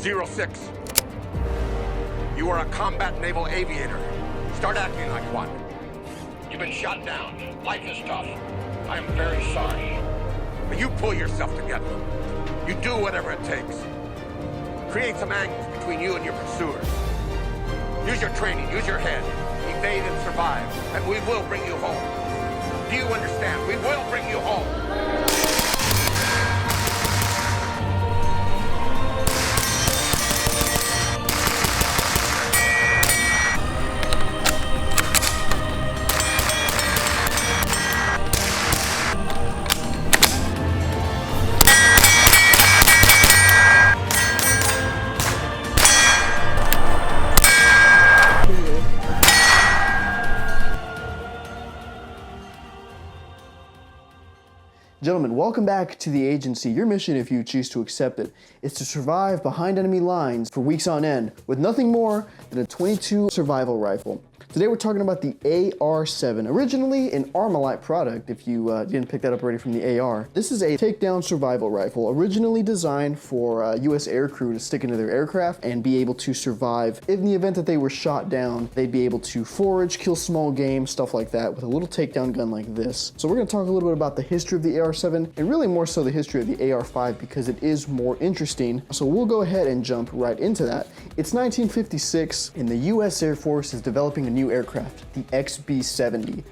06. You are a combat naval aviator. Start acting like one. You've been shot down. Life is tough. I am very sorry. But you pull yourself together. You do whatever it takes. Create some angles between you and your pursuers. Use your training, use your head. Evade and survive, and we will bring you home. Do you understand? We will bring you home. Gentlemen, welcome back to the agency. Your mission, if you choose to accept it, is to survive behind enemy lines for weeks on end with nothing more than a .22 survival rifle. Today we're talking about the AR-7, originally an Armalite product, if you didn't pick that up already from the AR. This is a takedown survival rifle, originally designed for US aircrew to stick into their aircraft and be able to survive. In the event that they were shot down, they'd be able to forage, kill small game, stuff like that, with a little takedown gun like this. So we're going to talk a little bit about the history of the AR-7, and really more so the history of the AR-5 because it is more interesting. So we'll go ahead and jump right into that. It's 1956, and the US Air Force is developing a new aircraft, the XB-70.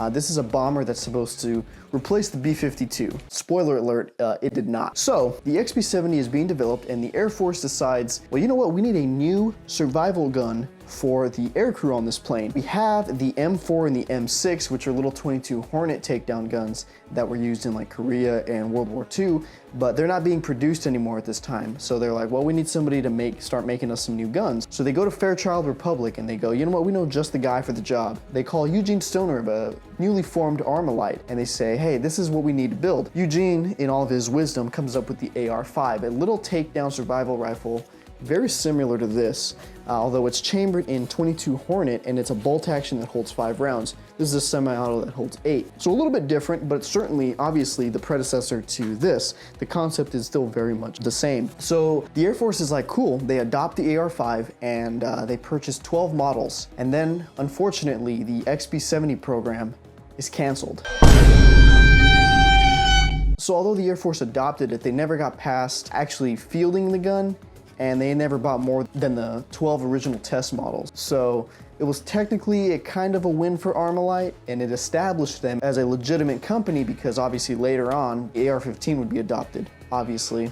This is a bomber that's supposed to replace the B-52. Spoiler alert, it did not. So the XB-70 is being developed and the Air Force decides, well, you know what, we need a new survival gun for the aircrew on this plane. We have the M4 and the M6, which are little .22 Hornet takedown guns that were used in like Korea and World War II, but they're not being produced anymore at this time. So they're like, well, we need somebody to start making us some new guns. So they go to Fairchild Republic and they go, you know what, we know just the guy for the job. They call Eugene Stoner of a newly formed Armalite and they say, hey, this is what we need to build. Eugene, in all of his wisdom, comes up with the AR-5, a little takedown survival rifle very similar to this, although it's chambered in .22 Hornet and it's a bolt action that holds 5 rounds. This is a semi-auto that holds 8. So a little bit different, but it's certainly obviously the predecessor to this. The concept is still very much the same. So the Air Force is like, cool, they adopt the AR-5 and they purchase 12 models. And then unfortunately, the XB-70 program is canceled. So although the Air Force adopted it, they never got past actually fielding the gun, and they never bought more than the 12 original test models. So it was technically a kind of a win for Armalite, and it established them as a legitimate company because obviously later on, the AR-15 would be adopted, obviously.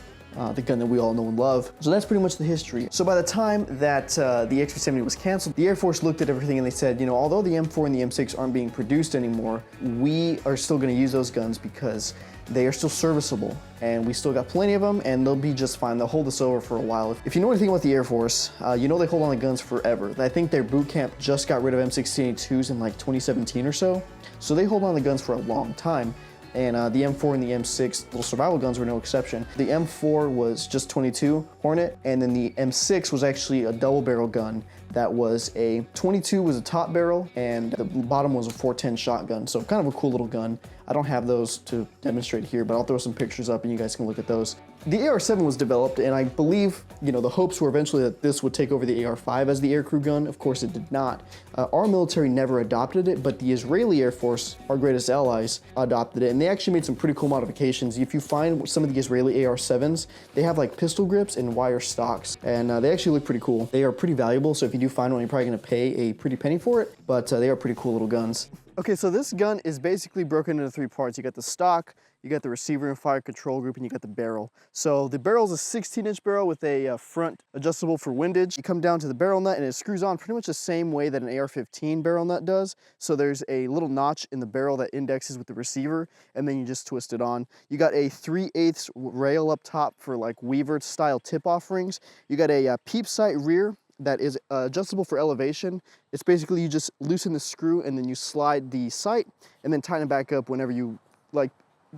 The gun that we all know and love. So that's pretty much the history. So by the time that the XB-70 was canceled, the Air Force looked at everything and they said, you know, although the M4 and the M6 aren't being produced anymore, we are still gonna use those guns because they are still serviceable and we still got plenty of them and they'll be just fine. They'll hold us over for a while. If you know anything about the Air Force, you know they hold on to guns forever. I think their boot camp just got rid of M16A2s in like 2017 or so. So they hold on to guns for a long time. And the M4 and the M6 little survival guns were no exception. The M4 was just .22 Hornet, and then the M6 was actually a double barrel gun that was a .22 was a top barrel, and the bottom was a .410 shotgun. So kind of a cool little gun. I don't have those to demonstrate here, but I'll throw some pictures up and you guys can look at those. The AR-7 was developed, and I believe, you know, the hopes were eventually that this would take over the AR-5 as the aircrew gun. Of course, it did not. Our military never adopted it, but the Israeli Air Force, our greatest allies, adopted it, and they actually made some pretty cool modifications. If you find some of the Israeli AR-7s, they have like pistol grips and wire stocks, and they actually look pretty cool. They are pretty valuable, so if you do find one, you're probably gonna pay a pretty penny for it, but they are pretty cool little guns. Okay, so this gun is basically broken into 3 parts. You got the stock, you got the receiver and fire control group, and you got the barrel. So the barrel is a 16-inch barrel with a front adjustable for windage. You come down to the barrel nut and it screws on pretty much the same way that an AR-15 barrel nut does. So there's a little notch in the barrel that indexes with the receiver, and then you just twist it on. You got a 3/8 rail up top for like Weaver style tip-off rings. You got a peep sight rear that is adjustable for elevation. It's basically you just loosen the screw and then you slide the sight and then tighten it back up whenever you like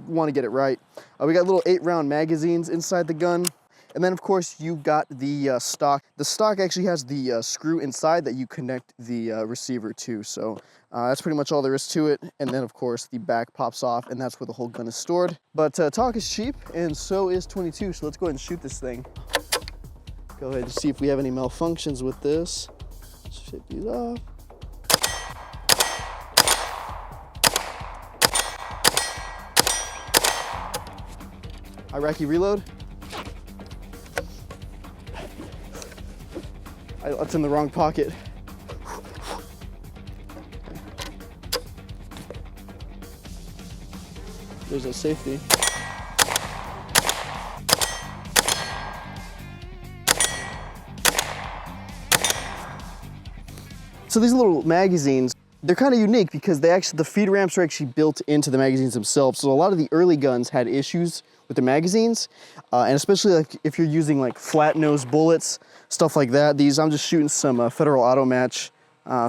want to get it right. We got little 8-round magazines inside the gun. And then of course you got the stock. The stock actually has the screw inside that you connect the receiver to. So that's pretty much all there is to it. And then of course the back pops off and that's where the whole gun is stored. But talk is cheap and so is .22. So let's go ahead and shoot this thing. Go ahead and see if we have any malfunctions with this. Shake these off. Iraqi reload. That's in the wrong pocket. There's a safety. So these little magazines, they're kind of unique because the feed ramps are actually built into the magazines themselves. So a lot of the early guns had issues with the magazines, and especially like if you're using like flat nose bullets, stuff like that. I'm just shooting some Federal Auto Match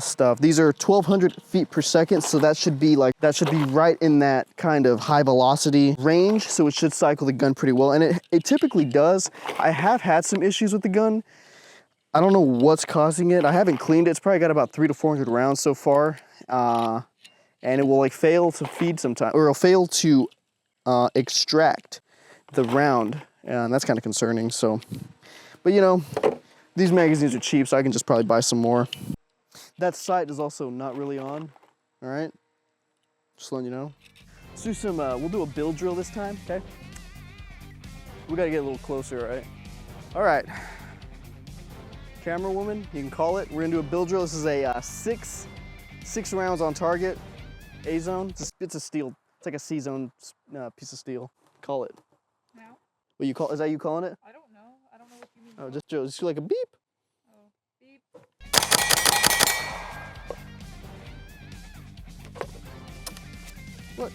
stuff. These are 1,200 feet per second, so that should be right in that kind of high velocity range. So it should cycle the gun pretty well, and it typically does. I have had some issues with the gun. I don't know what's causing it. I haven't cleaned it. It's probably got about 300 to 400 rounds so far. And it will like fail to feed sometime, or it'll fail to extract the round. And that's kind of concerning. So, but you know, these magazines are cheap, so I can just probably buy some more. That sight is also not really on. All right, just letting you know. Let's do some, we'll do a build drill this time, okay? We gotta get a little closer, all right? All right. Camera woman, you can call it. We're gonna do a build drill. This is a six rounds on target, A zone. It's a steel. It's like a C zone piece of steel. Call it. No. What you call? Is that you calling it? I don't know. I don't know what you mean. Oh, just like a beep. Oh, beep. What?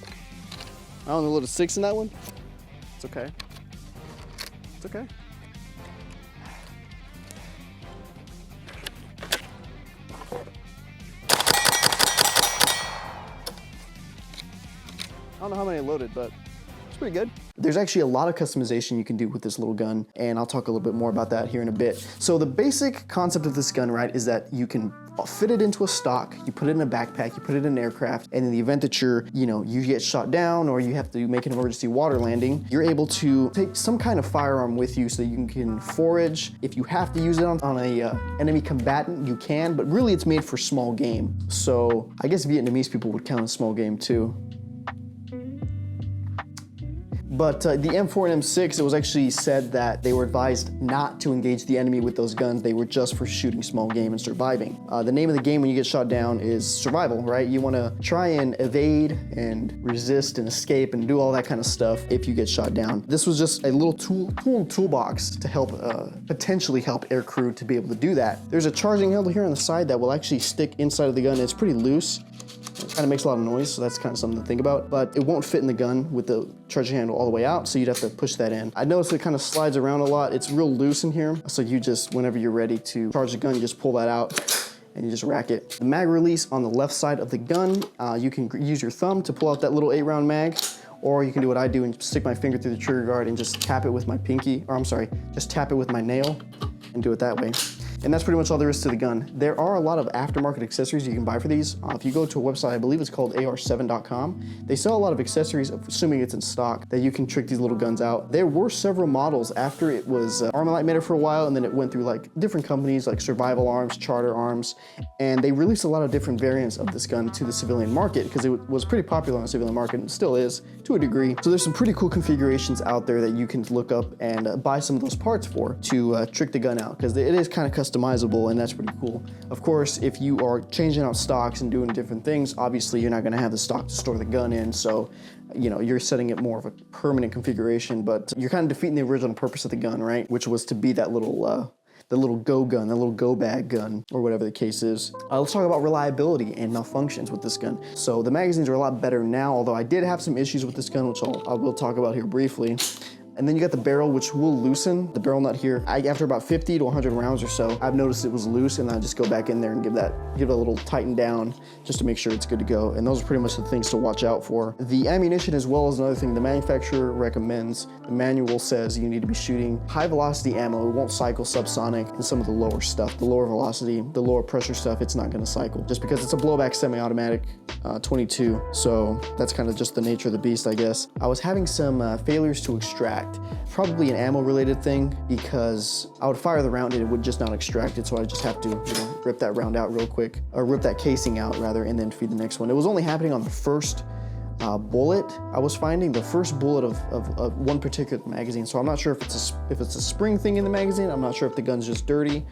I only loaded 6 in that one. It's okay. It's okay. I don't know how many I loaded, but it's pretty good. There's actually a lot of customization you can do with this little gun, and I'll talk a little bit more about that here in a bit. So the basic concept of this gun, right, is that you can fit it into a stock, you put it in a backpack, you put it in an aircraft, and in the event that you get shot down or you have to make an emergency water landing, you're able to take some kind of firearm with you so that you can forage. If you have to use it on a enemy combatant, you can, but really it's made for small game. So I guess Vietnamese people would count as small game too. But the M4 and M6, it was actually said that they were advised not to engage the enemy with those guns. They were just for shooting small game and surviving. The name of the game when you get shot down is survival, right? You want to try and evade and resist and escape and do all that kind of stuff if you get shot down. This was just a little toolbox to help, potentially help aircrew to be able to do that. There's a charging handle here on the side that will actually stick inside of the gun. It's pretty loose. It kind of makes a lot of noise, so that's kind of something to think about. But it won't fit in the gun with the charging handle all the way out, so you'd have to push that in. I noticed it kind of slides around a lot. It's real loose in here, so you just, whenever you're ready to charge the gun, you just pull that out and you just rack it. The mag release on the left side of the gun, you can use your thumb to pull out that little 8-round mag, or you can do what I do and stick my finger through the trigger guard and just tap it with my pinky, or I'm sorry, just tap it with my nail and do it that way. And that's pretty much all there is to the gun. There are a lot of aftermarket accessories you can buy for these. If you go to a website, I believe it's called AR-7.com, they sell a lot of accessories, assuming it's in stock, that you can trick these little guns out. There were several models after it was, Armalite made it for a while, and then it went through like different companies like Survival Arms, Charter Arms, and they released a lot of different variants of this gun to the civilian market because it was pretty popular on the civilian market and still is to a degree. So there's some pretty cool configurations out there that you can look up and buy some of those parts for to trick the gun out, because it is kind of customizable, and that's pretty cool. Of course, if you are changing out stocks and doing different things, obviously you're not going to have the stock to store the gun in, so you're setting it more of a permanent configuration, but you're kind of defeating the original purpose of the gun, right? Which was to be that little the little go gun, the little go bag gun, or whatever the case is. Let's talk about reliability and malfunctions with this gun. So the magazines are a lot better now, although I did have some issues with this gun, which I will talk about here briefly. And then you got the barrel, which will loosen, the barrel nut here. After about 50 to 100 rounds or so, I've noticed it was loose, and I just go back in there and give it a little tighten down just to make sure it's good to go. And those are pretty much the things to watch out for. The ammunition as well is another thing the manufacturer recommends. The manual says you need to be shooting high velocity ammo. It won't cycle subsonic, and some of the lower stuff, the lower velocity, the lower pressure stuff, it's not gonna cycle. Just because it's a blowback semi-automatic 22. So that's kind of just the nature of the beast, I guess. I was having some failures to extract. extract. Probably an ammo related thing because I would fire the round and it would just not extract it, so I just have to, you know, rip that round out real quick, or rip that casing out rather, and then feed the next one. It was only happening on the first bullet. I was finding the first bullet of one particular magazine, so I'm not sure if it's a spring thing in the magazine. I'm not sure if the gun's just dirty,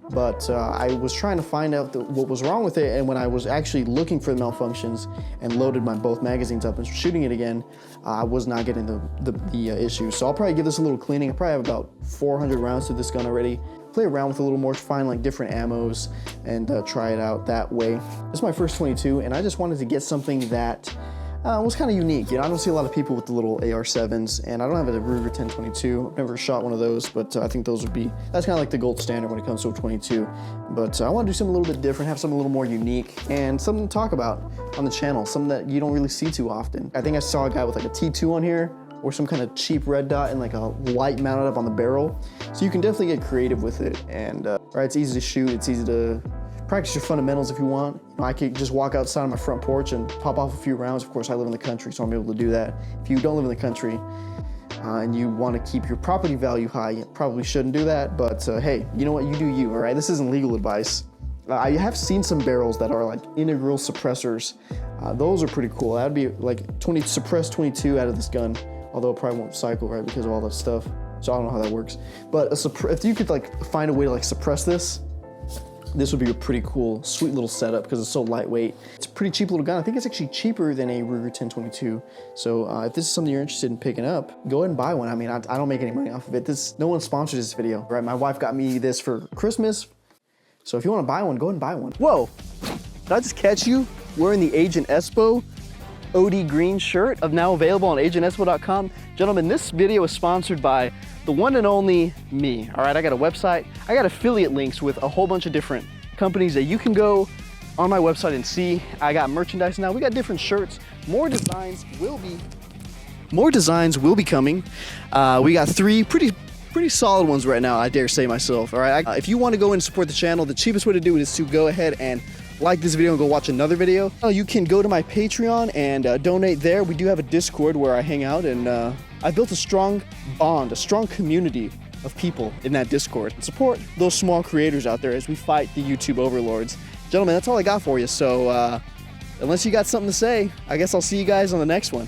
but I was trying to find out what was wrong with it, and when I was actually looking for the malfunctions and loaded both magazines up and shooting it again, I was not getting the issue. So I'll probably give this a little cleaning. I probably have about 400 rounds to this gun already. Play around with a little more, find like different ammos, and try it out that way. This is my first 22, and I just wanted to get something that was kind of unique. You know, I don't see a lot of people with the little AR-7s, and I don't have a Ruger 1022. I've never shot one of those, but I think that's kind of like the gold standard when it comes to a 22. But I want to do something a little bit different, have something a little more unique, and something to talk about on the channel, something that you don't really see too often. I think I saw a guy with like a T2 on here, or some kind of cheap red dot and like a light mounted up on the barrel. So you can definitely get creative with it, and right, it's easy to shoot, it's easy to practice your fundamentals if you want. You know, I could just walk outside on my front porch and pop off a few rounds. Of course, I live in the country, so I'm able to do that. If you don't live in the country and you want to keep your property value high, you probably shouldn't do that, but hey, you know what, you do you, all right? This isn't legal advice. I have seen some barrels that are like integral suppressors. Those are pretty cool. That'd be like suppress 22 out of this gun, although it probably won't cycle, right, because of all that stuff. So I don't know how that works. But if you could like find a way to like suppress this would be a pretty cool, sweet little setup because it's so lightweight. It's a pretty cheap little gun. I think it's actually cheaper than a Ruger 1022. So if this is something you're interested in picking up, go ahead and buy one. I mean, I don't make any money off of it. No one sponsors this video, right? My wife got me this for Christmas. So if you want to buy one, go ahead and buy one. Whoa, did I just catch you wearing the Agent Espo OD green shirt now available on agentespo.com? Gentlemen, this video is sponsored by the one and only me. All right, I got a website. I got affiliate links with a whole bunch of different companies that you can go on my website and see. I got merchandise now. We got different shirts. More designs will be coming. We got 3 pretty solid ones right now, I dare say myself. All right, if you want to go and support the channel, the cheapest way to do it is to go ahead and like this video and go watch another video. You can go to my Patreon and donate there. We do have a Discord where I hang out, and I built a strong bond, a strong community of people in that Discord. Support those small creators out there as we fight the YouTube overlords. Gentlemen, that's all I got for you. So unless you got something to say, I guess I'll see you guys on the next one.